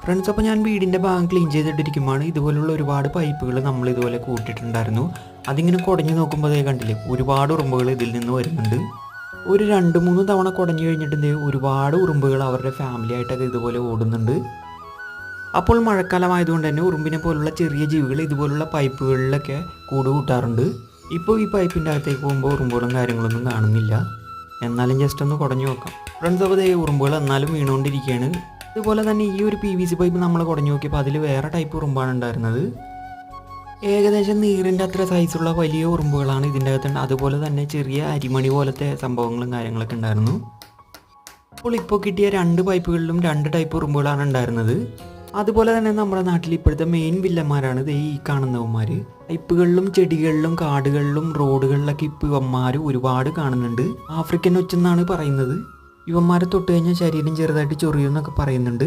Friends, അപ്പോൾ ഞാൻ വീടിൻ്റെ ഭാഗം ക്ലീൻ ചെയ്തിട്ടിരിക്കുമ്പോൾ ഇതുപോലുള്ള ഒരുപാട് പൈപ്പുകൾ നമ്മൾ ഇതുപോലെ കൂട്ടിയിട്ടുണ്ടായിരുന്നു. അതിങ്ങനെ കുടഞ്ഞു നോക്കുമ്പോൾ അതേ കണ്ടില്ലേ, ഒരുപാട് ഉറുമ്പുകൾ ഇതിൽ നിന്ന് വരുന്നുണ്ട്. ഒരു 2-3 തവണ കുടഞ്ഞു കഴിഞ്ഞിട്ട് ഒരുപാട് ഉറുമ്പുകൾ അവരുടെ ഫാമിലി ആയിട്ടൊക്കെ ഇതുപോലെ ഓടുന്നുണ്ട്. അപ്പോൾ മഴക്കാലമായതുകൊണ്ട് തന്നെ ഉറുമ്പിനെ പോലുള്ള ചെറിയ ജീവികൾ ഇതുപോലുള്ള പൈപ്പുകളിലൊക്കെ കൂട് കൂട്ടാറുണ്ട്. ഇപ്പോൾ ഈ പൈപ്പിൻ്റെ അകത്തേക്ക് പോകുമ്പോൾ ഉറുമ്പുകളും കാര്യങ്ങളൊന്നും കാണുന്നില്ല. എന്നാലും ജസ്റ്റ് ഒന്ന് കുടഞ്ഞു നോക്കാം. ഫ്രണ്ട്സ്, അപ്പോൾ ഉറുമ്പുകൾ എന്നാലും വീണുകൊണ്ടിരിക്കുകയാണ്. അതുപോലെ തന്നെ ഈ ഒരു PVC പൈപ്പ് നമ്മൾ കുടഞ്ഞു നോക്കിയപ്പോൾ അതിൽ വേറെ ടൈപ്പ് ഉറുമ്പാണ് ഉണ്ടായിരുന്നത്. ഏകദേശം നീറിൻ്റെ അത്ര സൈസുള്ള വലിയ ഉറുമ്പുകളാണ് ഇതിൻ്റെ അകത്തുണ്ട്. അതുപോലെ തന്നെ ചെറിയ അരിമണി പോലത്തെ സംഭവങ്ങളും കാര്യങ്ങളൊക്കെ ഉണ്ടായിരുന്നു. ഇപ്പോൾ കിട്ടിയ 2 പൈപ്പുകളിലും 2 ടൈപ്പ് ഉറുമ്പുകളാണ് ഉണ്ടായിരുന്നത്. അതുപോലെ തന്നെ നമ്മുടെ നാട്ടിൽ ഇപ്പോഴത്തെ മെയിൻ വില്ലന്മാരാണ് ഈ കാണുന്നവന്മാർ. പൈപ്പുകളിലും ചെടികളിലും കാടുകളിലും റോഡുകളിലൊക്കെ ഇപ്പോൾ ഇവന്മാർ ഒരുപാട് കാണുന്നുണ്ട്. ആഫ്രിക്കൻ ഒച്ചെന്നാണ് പറയുന്നത്. ഇവന്മാരെ തൊട്ട് കഴിഞ്ഞാൽ ശരീരം ചെറുതായിട്ട് ചൊറിയുമെന്നൊക്കെ പറയുന്നുണ്ട്.